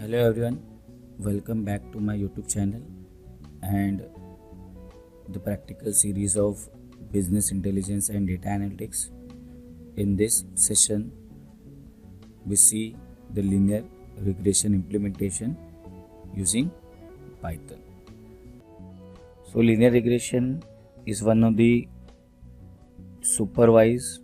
Hello everyone, welcome back to my YouTube channel and the practical series of business intelligence and data analytics. In this session, we see the linear regression implementation using Python. So linear regression is one of the supervised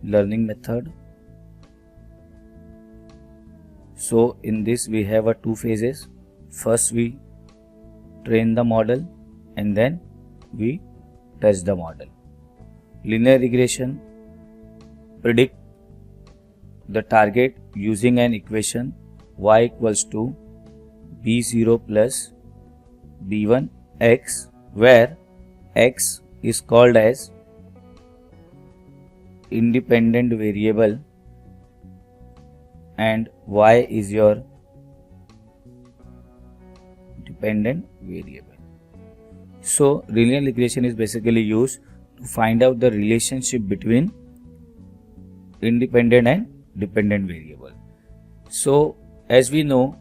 learning method. So in this we have two phases. First we train the model and then we test the model. Linear regression predict the target using an equation y equals to b0 plus b1 x, where x is called as independent variable and y is your dependent variable. So linear regression is basically used to find out the relationship between independent and dependent variable. So as we know,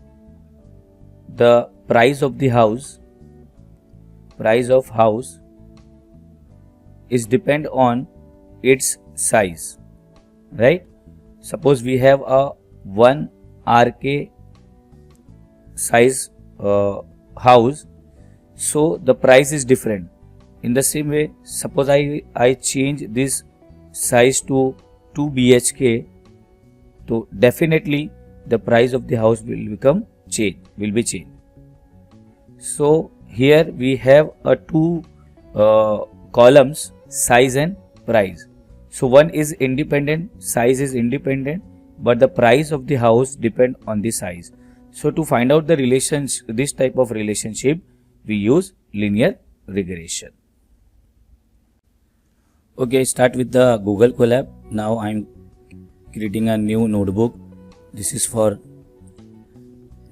the price of house is depend on its size, right? Suppose we have a 1 RK size house, so the price is different. In the same way, suppose I change this size to 2 BHK, so definitely the price of the house will be changed. So here we have a two columns, size and price. So one is independent, size is independent, but the price of the house depend on the size. So to find out the relations, this type of relationship, we use linear regression. Okay, start with the Google Colab. Now I'm creating a new notebook. This is for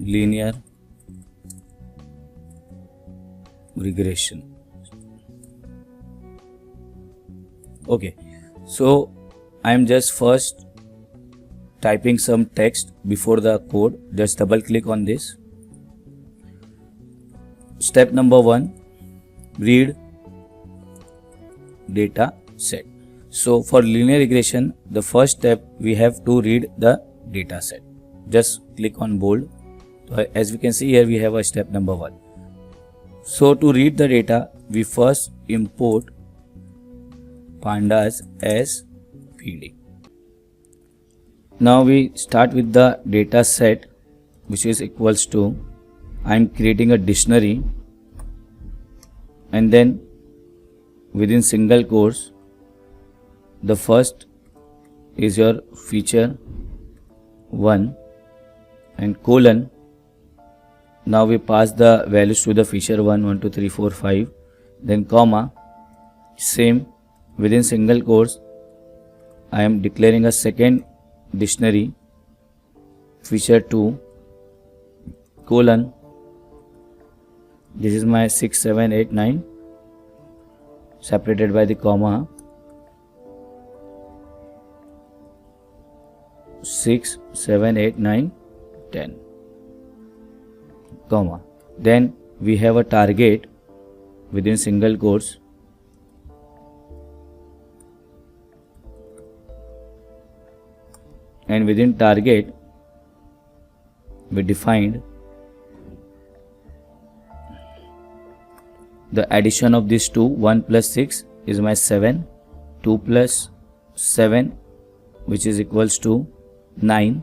linear regression. Okay, so I'm just first typing some text before the code. Just double click on this. Step number 1, read data set. So for linear regression, the first step we have to read the data set. Just click on bold. As we can see here, we have a step number 1. So to read the data, we first import pandas as PD. Now we start with the data set, which is equals to, I am creating a dictionary, and then within single quotes, the first is your feature 1 and colon. Now we pass the values to the feature 1, 2, 3, 4, 5, then comma, same within single quotes, I am declaring a second dictionary, feature 2, colon, this is my 6, 7, 8, 9, separated by the comma, 6, 7, 8, 9, 10, comma. Then we have a target within single quotes, and within target we defined the addition of these two. 1 plus 6 is my 7, 2 plus 7, which is equals to 9,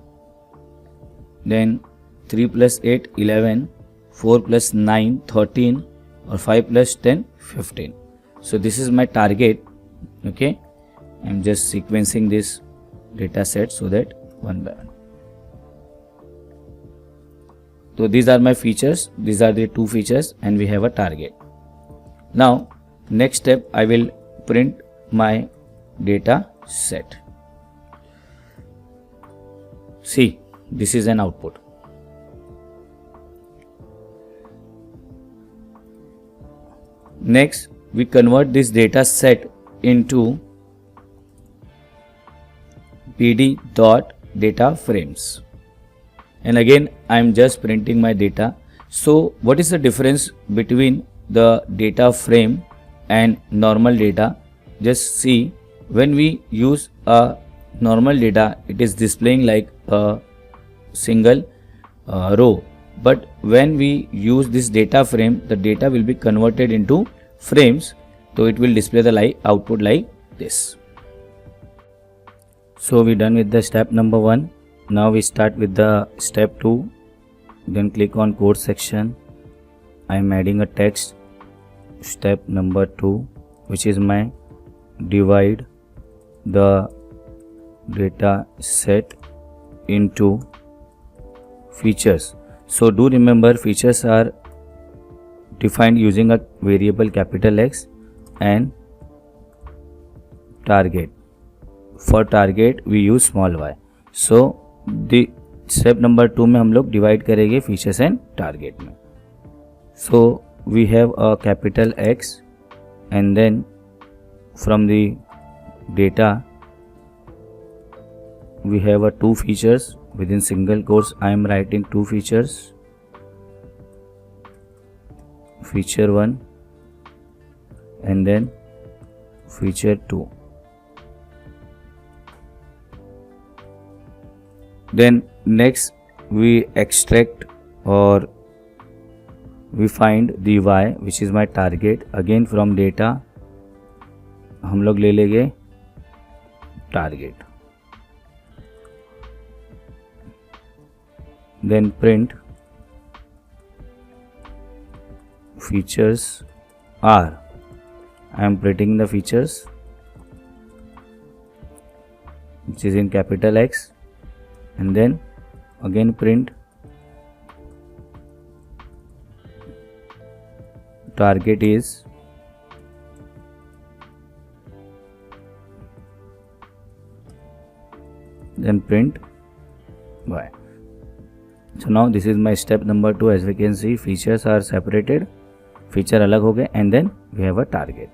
then 3 plus 8, 11, 4 plus 9, 13, or 5 plus 10, 15. So this is my target. Okay, I'm just sequencing this data set so that one by one. So these are my features, these are the two features, and we have a target. Now next step, I will print my data set. See, this is an output. Next, we convert this data set into pd dot data frames. and again I am just printing my data. So what is the difference between the data frame and normal data? Just see, when we use a normal data, it is displaying like a single row, but when we use this data frame, the data will be converted into frames, so it will display the output like this. So we done with the step number 1. Now we start with the step 2. Then click on code section. I am adding a text. Step number 2, which is my divide the data set into features. So do remember, features are defined using a variable capital X and target. For target we use small y. So the step number 2 में हम लोग divide करेंगे features and target में. So we have a capital X and then from the data we have a 2 features. Within single quotes I am writing 2 features. Feature 1 and then feature 2. Then next we extract or we find the y, which is my target. Again from data हम लोग ले लेंगे target. Then print features are. I am printing the features which is in capital X, and then again print target is then print y. So now this is my step number 2. As we can see, features are separated, feature अलग हो गए, and then we have a target.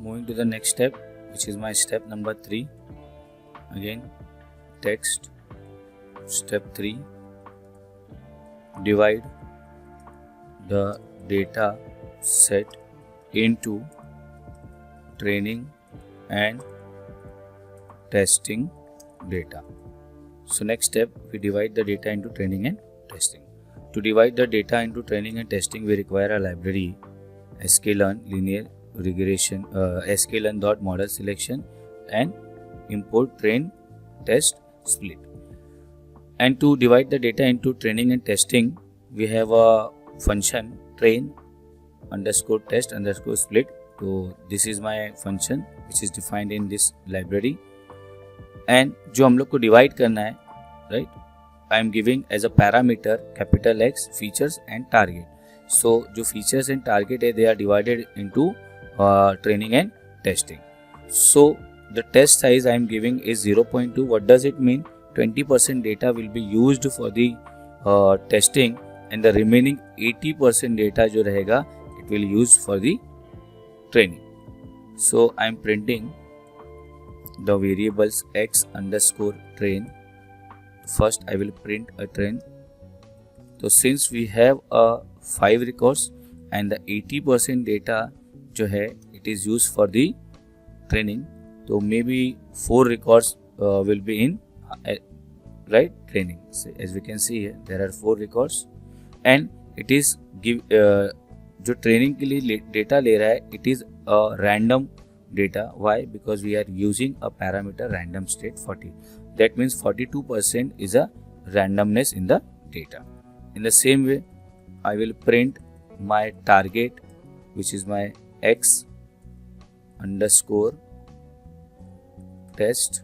Moving to the next step, which is my step number 3. Again text. Step 3, divide the data set into training and testing data. So next step, we divide the data into training and testing. To divide the data into training and testing, we require a library sklearn linear regression, sklearn.model selection, and import train test split. And to divide the data into training and testing, we have a function train underscore test underscore split. So this is my function which is defined in this library. And जो हम लोग को divide करना है, right? I am giving as a parameter capital X features and target. So जो features and target है, they are divided into training and testing. So the test size I am giving is 0.2. What does it mean? 20% data will be used for the testing, and the remaining 80% data जो रहेगा, it will use for the training. So I am printing the variables x underscore train. First I will print a train. So since we have 5 records and the 80% data जो है, it is used for the training, so maybe 4 records will be in right training. So as we can see here, there are 4 records and it is give जो training के लिए data ले रहा है, it is a random data. Why? Because we are using a parameter random state 40. That means 42% is a randomness in the data. In the same way, I will print my target, which is my x underscore test,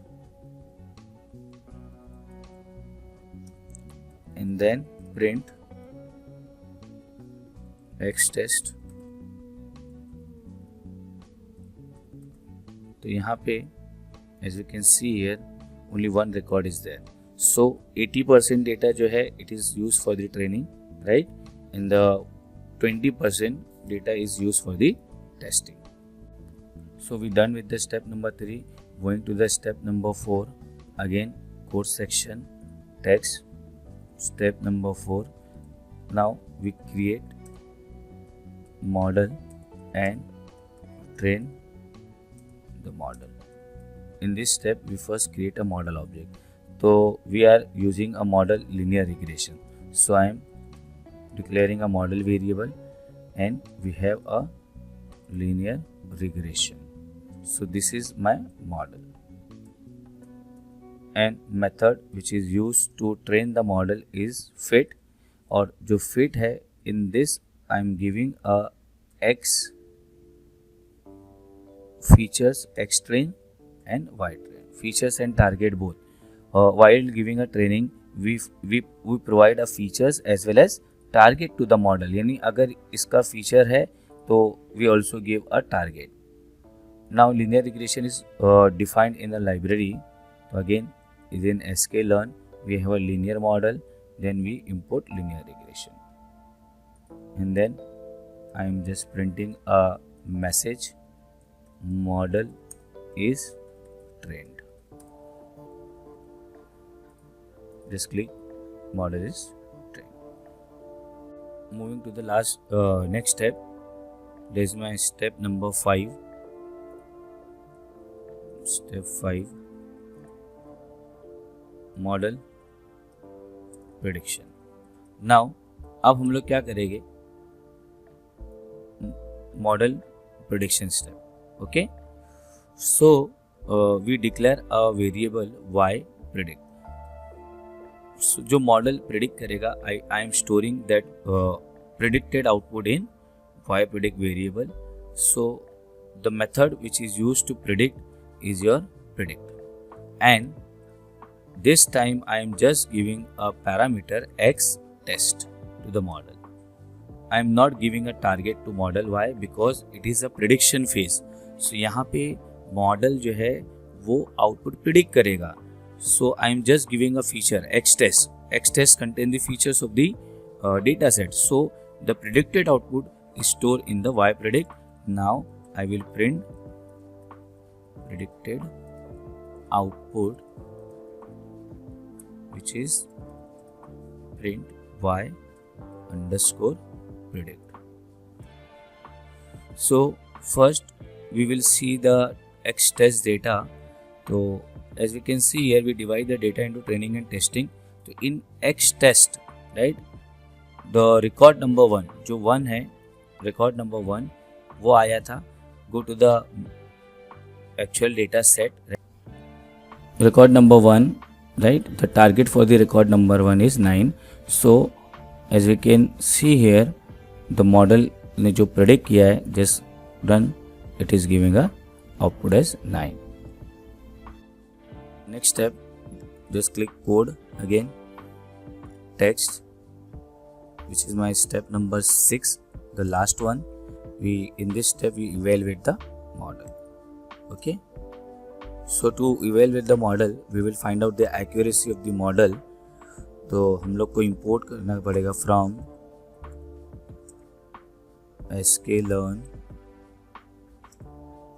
and then print x test. तो यहाँ पे as we can see here, only one record is there. So 80% data जो है, it is used for the training, right? And the 20% data is used for the testing. So we done with the step number 3. Going to the step number 4. Again code section. text. Step number 4. Now we create model and train the model. In this step we first create a model object. So we are using a model linear regression. So I am declaring a model variable and we have a linear regression. So this is my model. And method which is used to train the model is fit, और जो fit है in this I am giving a x features x train and y train, features and target both. While giving a training we provide a features as well as target to the model, यानी अगर इसका feature है तो we also give a target. Now linear regression is defined in the library. So again is in sklearn we have a linear model, then we import linear regression, and then I am just printing a message, model is trained. Just click model is trained. Moving to the last next step, this is my step number 5. Step 5, model prediction. Now अब हम लोग क्या करेंगे, model prediction step. Okay, so we declare a variable y predict. So, जो model predict करेगा I am storing that predicted output in y predict variable. So the method which is used to predict is your predict, and this time I am just giving a parameter x test to the model. I am not giving a target to model. Why? Because it is a prediction phase. So यहाँ पे model जो है वो output predict करेगा. So I am just giving a feature x test. X test contain the features of the data set. So the predicted output is stored in the y predict. Now I will print predicted output, which is print y underscore predict. So first we will see the x test data. So as we can see here, we divide the data into training and testing. So in x test, right, the record number 1 जो 1 है, record number 1 वो आया था. Go to the actual data set. Record number 1, right, the target for the record number 1 is 9. So as we can see here, the model ने जो predict किया है, just run, it is giving a output as 9. Next step, just click code again, text, which is my step number 6, the last one. In this step we evaluate the model. Okay, so to evaluate the model we will find out the accuracy of the model. तो हम लोग को import करना पड़ेगा from sklearn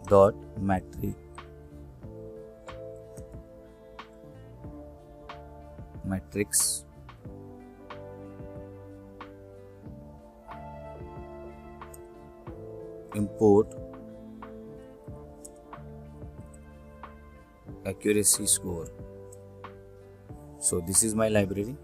dot matrix import accuracy score. So this is my library.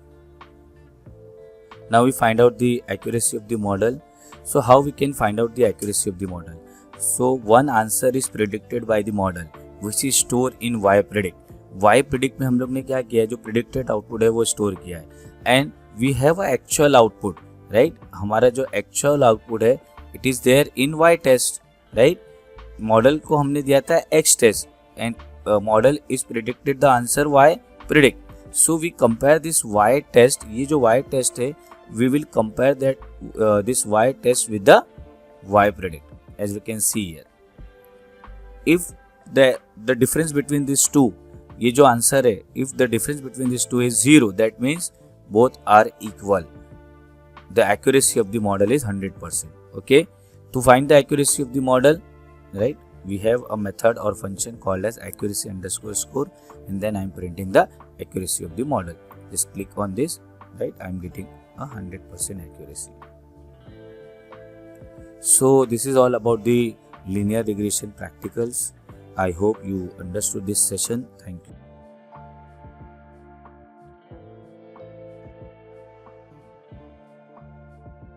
Now we find out the accuracy of the model. So how we can find out the accuracy of the model? So one answer is predicted by the model which is stored in y predict. Y predict में हम लोग ने क्या किया है, जो predicted output है वो store किया है, and we have a actual output, right? हमारा जो actual output है it is there in y test, right? Model को हमने दिया था x test and model is predicted the answer y predict. So we compare this y test, ये जो y test है we will compare that this y test with the y predict, as we can see here. If the difference between these two, ये जो answer है, if the difference between these two is 0, that means both are equal. The accuracy of the model is 100%. Okay, to find the accuracy of the model, right, we have a method or function called as accuracy underscore score, and then I am printing the accuracy of the model. just click on this, right? I'm getting 100% accuracy. So this is all about the linear regression practicals. I hope you understood this session. Thank you.